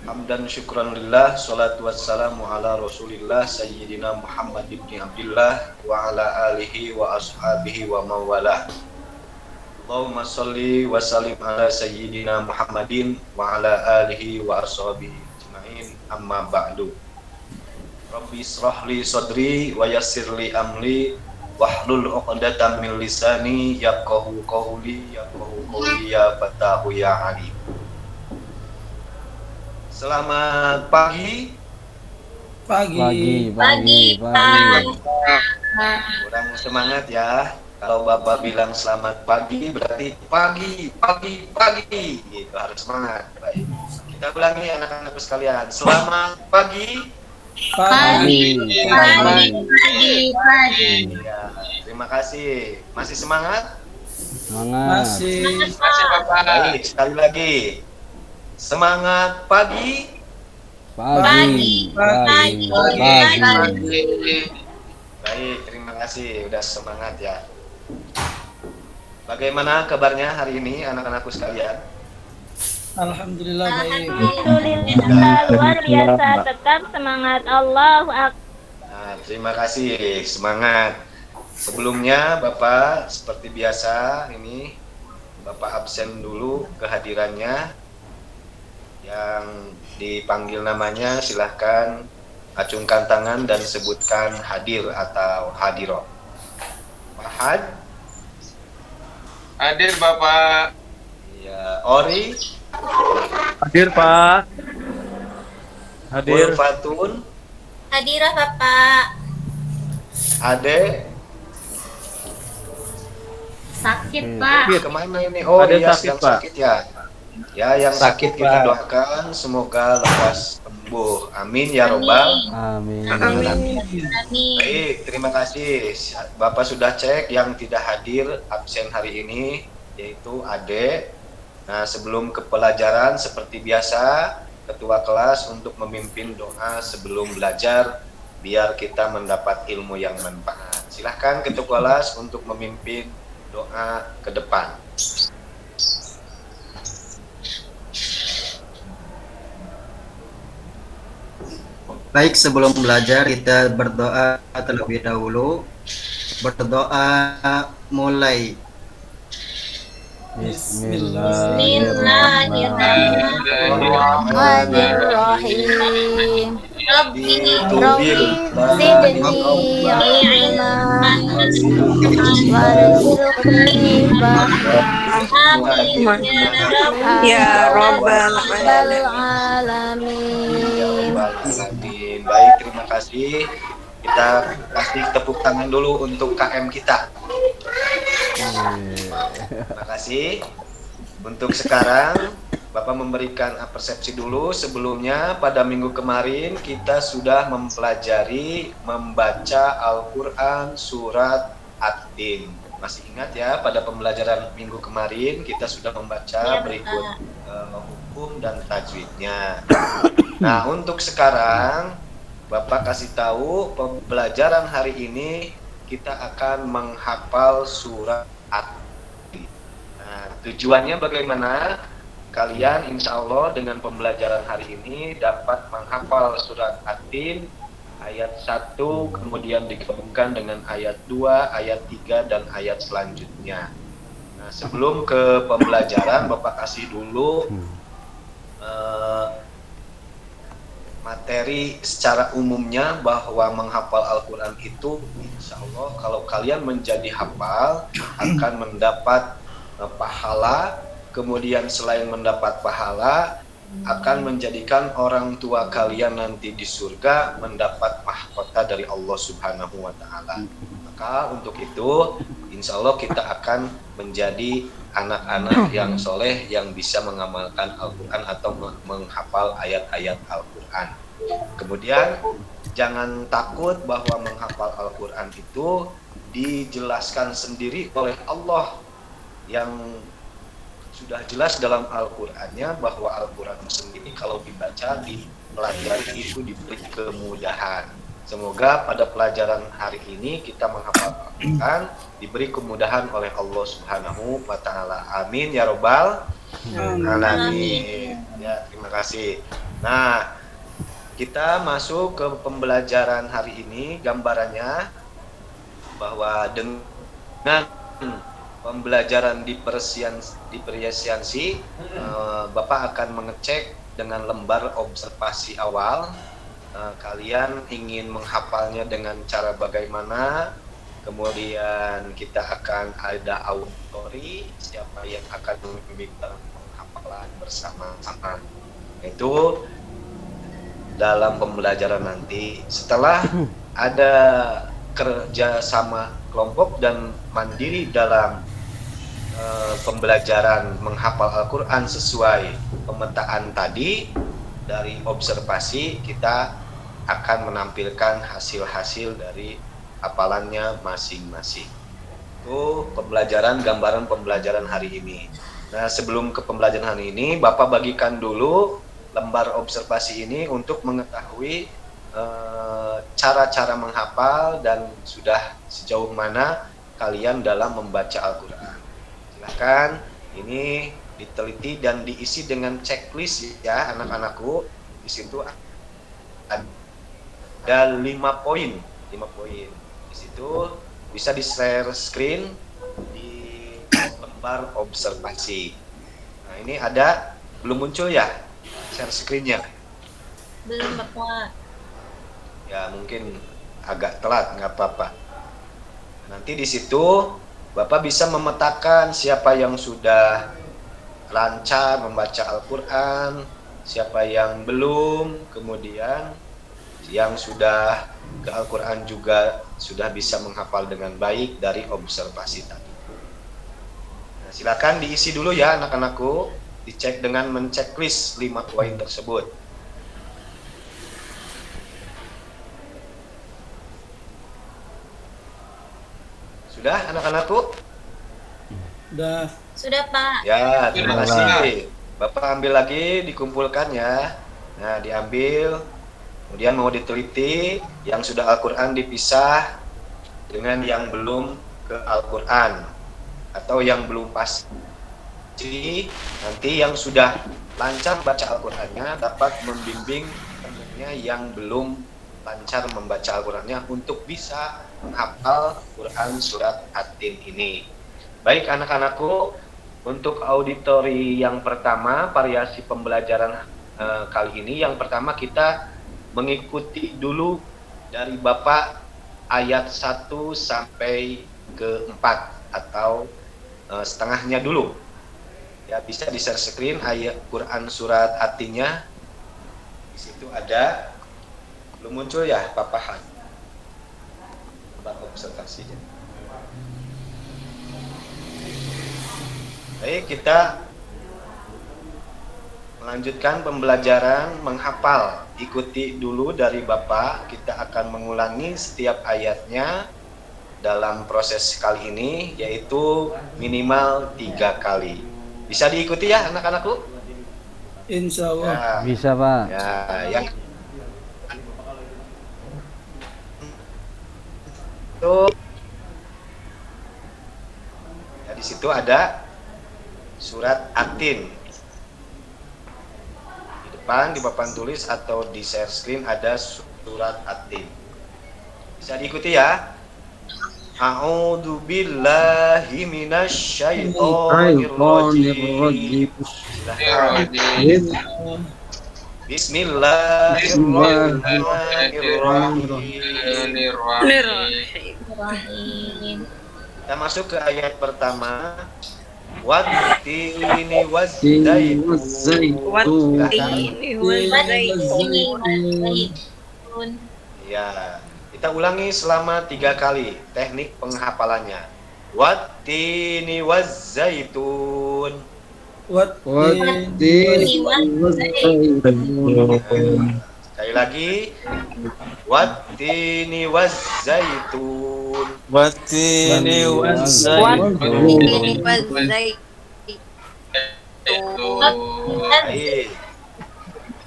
Hamdan syukran lillah, salatu wassalamu ala rasulillah Sayyidina Muhammad ibn Abdullah wa ala alihi wa ashabihi wa mawalah. Allahumma salli wa sallim ala Sayyidina Muhammadin wa ala alihi wa ashabihi ajma'in, amma ba'du. Rabbi israh li sadri wa yassir li amri wahlul 'uqdatam min lisani yafqahu qawli ya fatahu ya alim. Selamat pagi. Pagi. Kurang semangat ya. Kalau Bapak bilang selamat pagi berarti pagi. Gitu, harus semangat. Baik. Kita ulangi anak-anak sekalian. Selamat pagi. Pagi. Ya, terima kasih. Masih semangat? Masih. Masih Bapak. Baik, sekali lagi. Semangat pagi. Pagi. Baik, terima kasih udah semangat ya. Bagaimana kabarnya hari ini anak-anakku sekalian? Alhamdulillah baik. Alhamdulillah luar biasa, tetap semangat. Allahu Akbar. Nah, terima kasih, semangat. Sebelumnya Bapak seperti biasa ini Bapak absen dulu kehadirannya. Yang dipanggil namanya silahkan acungkan tangan dan sebutkan hadir atau hadiroh. Pak Had? Hadir Bapak. Ya, Ori? Hadir Pak. Hadir. Fatun? Hadirah Bapak. Ade? Sakit Pak. Kemana ini? Oh Ada iya, sakit, sedang Pak. sakit ya. Ya, yang sakit kita Pak. doakan semoga lekas sembuh. Amin ya robbal. Amin. Amin. Baik, terima kasih. Bapak sudah cek yang tidak hadir absen hari ini yaitu Ade. Nah, sebelum ke pelajaran seperti biasa, ketua kelas untuk memimpin doa sebelum belajar biar kita mendapat ilmu yang manfaat. Silahkan ketua kelas untuk memimpin doa ke depan. Baik, sebelum belajar kita berdoa terlebih dahulu. Berdoa mulai. Bismillahirrahmanirrahim. Rabbi zidni ilma warzuqni fahma ya rabbal alamin. Baik, terima kasih. Kita kasih tepuk tangan dulu untuk KM kita. Terima kasih. Untuk sekarang Bapak memberikan persepsi dulu. Sebelumnya pada minggu kemarin kita sudah mempelajari membaca Al-Quran surat At-Tin. Masih ingat ya, pada pembelajaran minggu kemarin kita sudah membaca berikut hukum dan tajwidnya. Nah, untuk sekarang Bapak kasih tahu pembelajaran hari ini kita akan menghafal surat At-Tin. Nah, tujuannya bagaimana? Kalian insya Allah dengan pembelajaran hari ini dapat menghafal surat At-Tin ayat 1 kemudian digabungkan dengan ayat 2, ayat 3 dan ayat selanjutnya. Nah, sebelum ke pembelajaran Bapak kasih dulu materi secara umumnya bahwa menghafal Al-Quran itu insya Allah kalau kalian menjadi hafal akan mendapat pahala. Kemudian selain mendapat pahala akan menjadikan orang tua kalian nanti di surga mendapat mahkota dari Allah Subhanahu wa Ta'ala. Maka untuk itu insya Allah kita akan menjadi anak-anak yang soleh yang bisa mengamalkan Al-Quran atau menghafal ayat-ayat Al-Quran. Kemudian jangan takut bahwa menghafal Al-Quran itu dijelaskan sendiri oleh Allah yang sudah jelas dalam Al-Qur'annya bahwa Al-Qur'an sendiri kalau dibaca, dipelajari itu diberi kemudahan. Semoga pada pelajaran hari ini kita menghafal Al-Qur'an diberi kemudahan oleh Allah Subhanahu wa Ta'ala. Amin ya robbal alamin. Ya, terima kasih. Nah, kita masuk ke pembelajaran hari ini. Gambarannya bahwa dengan pembelajaran diferensiasi, Bapak akan mengecek dengan lembar observasi awal. Kalian ingin menghafalnya dengan cara bagaimana? Kemudian kita akan ada auditori, siapa yang akan membimbing penghafalan bersama-sama. Itu dalam pembelajaran nanti. Setelah ada kerja sama kelompok dan mandiri dalam pembelajaran menghafal Al-Quran sesuai pemetaan tadi, dari observasi kita akan menampilkan hasil-hasil dari hafalannya masing-masing. Itu pembelajaran, gambaran pembelajaran hari ini. Nah, sebelum ke pembelajaran hari ini, Bapak bagikan dulu lembar observasi ini untuk mengetahui cara-cara menghafal dan sudah sejauh mana kalian dalam membaca Al-Quran. Silakan, ini diteliti dan diisi dengan checklist ya anak-anakku. Di situ ada 5 poin. Di situ bisa di-share screen di lembar observasi. Nah, ini ada, belum muncul ya share screen-nya? Belum, Bapak. Ya, mungkin agak telat, nggak apa-apa. Nanti di situ Bapak bisa memetakan siapa yang sudah lancar membaca Al-Quran, siapa yang belum, kemudian yang sudah ke Al-Quran juga sudah bisa menghafal dengan baik dari observasi tadi. Nah, silakan diisi dulu ya anak-anakku, dicek dengan menceklis 5 poin tersebut. Sudah anak-anakku? Sudah, Pak. Ya, terima kasih. Bapak ambil lagi, dikumpulkan ya. Nah, diambil, kemudian mau diteliti, yang sudah Al-Quran dipisah dengan yang belum ke Al-Quran, atau yang belum pasti. Nanti yang sudah lancar baca Al-Qurannya dapat membimbing temannya yang belum lancar membaca Al-Qurannya untuk bisa menghafal Quran surat At-Tin ini. Baik anak-anakku, untuk auditori yang pertama, variasi pembelajaran kali ini, yang pertama kita mengikuti dulu dari Bapak ayat 1 sampai ke 4 atau setengahnya dulu. Ya, bisa di share screen ayat Quran surat At-Tinnya. Di situ ada, belum muncul ya papahan. Bapak observasinya. Baik, kita melanjutkan pembelajaran menghafal. Ikuti dulu dari Bapak. Kita akan mengulangi setiap ayatnya dalam proses kali ini, yaitu minimal 3 kali. Bisa diikuti ya anak-anakku? Insya Allah. Ya, Bisa, Pak. ya, yang itu ya, di situ ada surat At-Tin. Di depan di papan tulis atau di share screen ada surat At-Tin. Bisa diikuti ya. A'udzu billahi minasy syaithanir rajim. Bismillahirrahmanirrahim. Kita masuk ke ayat pertama. Wattini wazzaitun. Ya, kita ulangi selama 3 kali teknik penghafalannya. Wattini wazzaitun. Sekali lagi. Wattini wazzaitun. Watini Baik.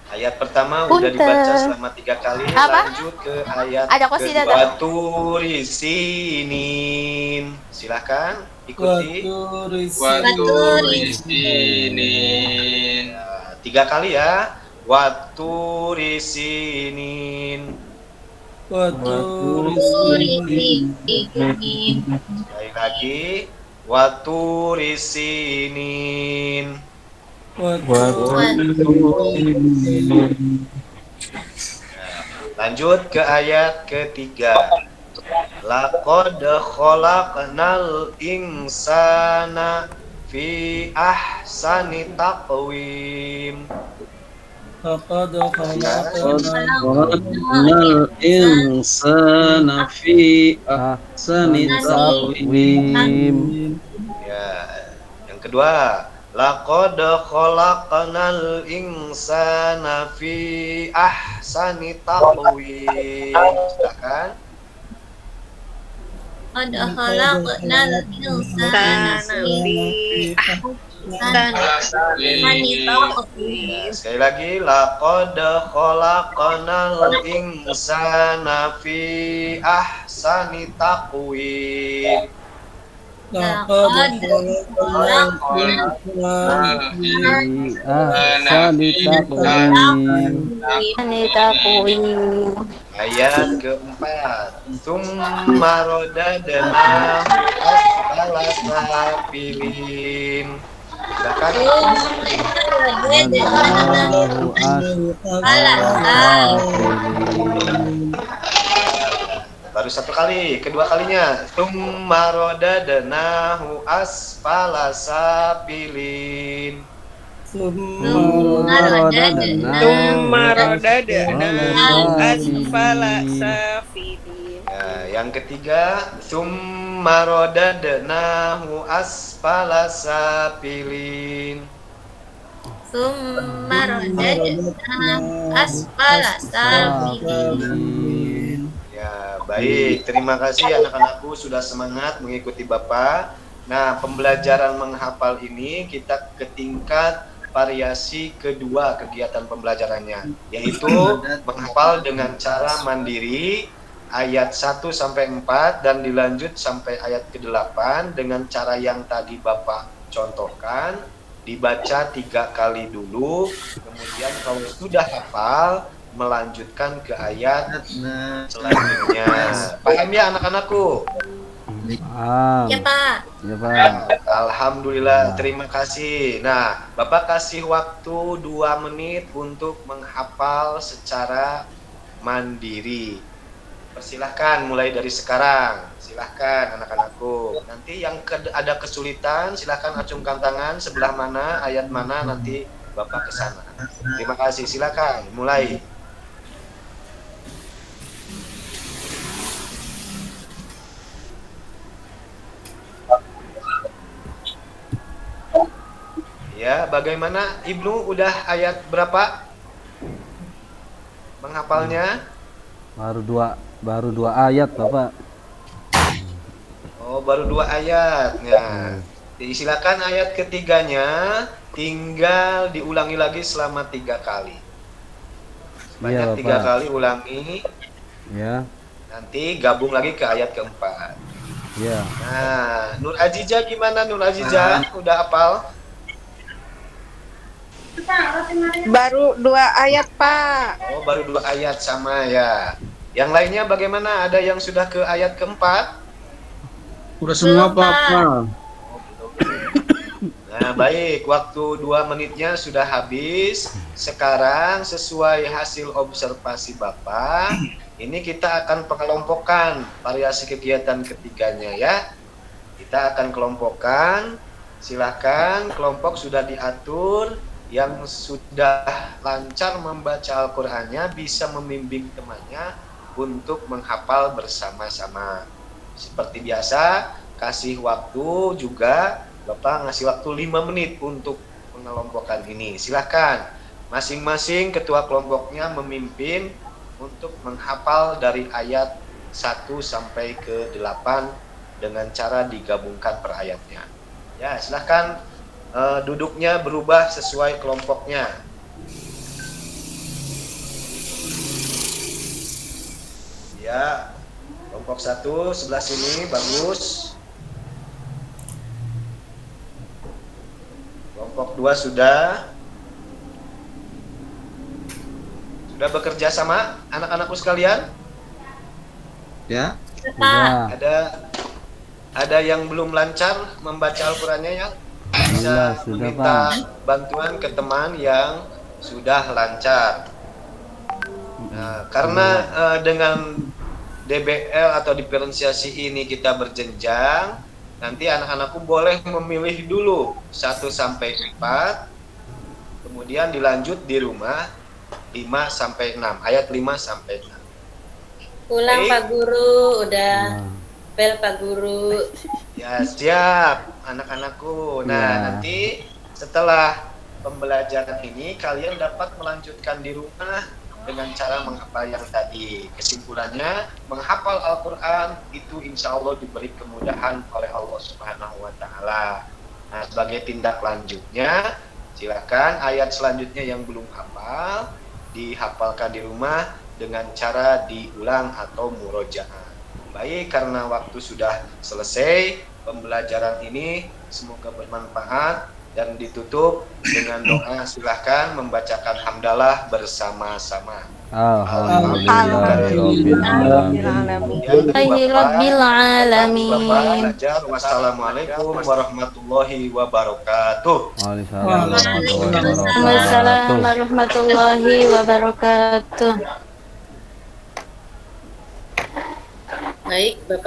Ayat pertama udah dibaca selama 3 kali. Lanjut ke ayat kedua. Waturi sinin. Silahkan ikuti. Waturi sinin. 3 kali ya. Waturi sinin. Waturi Sinin. Sekali lagi. Waturi sinin. Lanjut ke ayat ketiga. Laqad khalaqnal insana fi ahsani taqwim. Laqad Khalaqnal insana fi ahsani taqwim. Ya, yang kedua, laqad khalaqnal insana fi ahsani taqwim. Silakan. Qad khalaqnal insana fi ahsani taqwim. Sekali lagi, laqad khalaqnal insana fi ahsani taqwim. Laqad Ayat keempat. Tsumma radadnahu asfala safilin. Baru satu kali, kedua kalinya. Tsumma radadnahu asfala safilin. Summa radadnahu asfala safilin. Ya, yang ketiga, tsumma radadnahu asfala safilin. Summa radadnahu asfala safilin. Ya, baik. Terima kasih anak-anakku sudah semangat mengikuti Bapak. Nah, pembelajaran menghafal ini kita ke tingkat variasi kedua kegiatan pembelajarannya, yaitu menghafal dengan cara mandiri ayat 1 sampai 4 dan dilanjut sampai ayat ke-8 dengan cara yang tadi Bapak contohkan, dibaca 3 kali dulu, kemudian kalau sudah hafal melanjutkan ke ayat selanjutnya. Paham ya anak-anakku? Ya, Pak. Alhamdulillah, terima kasih. Nah, Bapak kasih waktu 2 menit untuk menghafal secara mandiri. Persilahkan mulai dari sekarang. Silahkan anak-anakku. Nanti yang ada kesulitan silahkan acungkan tangan sebelah mana, ayat mana, nanti Bapak ke sana. Terima kasih, silakan mulai. Ya, bagaimana Ibnu, udah ayat berapa menghafalnya? Baru dua ayat, Bapak. Oh, baru 2 ayat. Nah, silakan ayat ketiganya tinggal diulangi lagi selama 3 kali. Sebanyak 3 kali ulangi. Ya. Nanti gabung lagi ke ayat keempat. Ya. Nah, Nur Azizah gimana Nur Azizah? Udah hafal? Baru 2 ayat, Pak. Oh, baru 2 ayat sama ya. Yang lainnya bagaimana? Ada yang sudah ke ayat keempat? Udah semua Pak. Nah, baik. Waktu 2 menitnya sudah habis. Sekarang sesuai hasil observasi Bapak, ini kita akan pengelompokkan variasi kegiatan ketiganya ya. Kita akan kelompokkan. Silahkan, kelompok sudah diatur. Yang sudah lancar membaca Al-Qur'annya bisa membimbing temannya untuk menghafal bersama-sama. Seperti biasa, kasih waktu juga, Bapak ngasih waktu 5 menit untuk pengelompokan ini. Silahkan, masing-masing ketua kelompoknya memimpin untuk menghafal dari ayat 1 sampai ke 8 dengan cara digabungkan per ayatnya. Ya, silahkan. Duduknya berubah sesuai kelompoknya. Ya, kelompok 1 sebelah sini bagus. Kelompok 2 sudah. Sudah bekerja sama anak-anakku sekalian? Ya. Sudah. Ada yang belum lancar membaca Al-Qur'annya ya? Bisa Sudah, meminta Pak. bantuan ke teman yang sudah lancar. Nah, karena dengan DBL atau diferensiasi ini kita berjenjang, nanti anak-anakku boleh memilih dulu 1 sampai 4, kemudian dilanjut di rumah 5 sampai 6, ayat 5 sampai 6. Pulang Baik. Pak Guru, udah Nah, bel Pak Guru. Ya, siap anak-anakku. Nah, Ya. nanti setelah pembelajaran ini kalian dapat melanjutkan di rumah dengan cara menghafal yang tadi. Kesimpulannya, menghafal Al-Qur'an itu insya Allah diberi kemudahan oleh Allah Subhanahu wa taala. Nah, sebagai tindak lanjutnya, silakan ayat selanjutnya yang belum hafal dihafalkan di rumah dengan cara diulang atau murojaah. Baik, karena waktu sudah selesai pembelajaran ini, semoga bermanfaat dan ditutup dengan doa. Silahkan membacakan hamdalah bersama-sama. Alhamdulillahirabbil alamin. Rabbil alamin. Wassalamualaikum warahmatullahi wabarakatuh. Waalaikumsalam warahmatullahi wabarakatuh. Baik, Bapak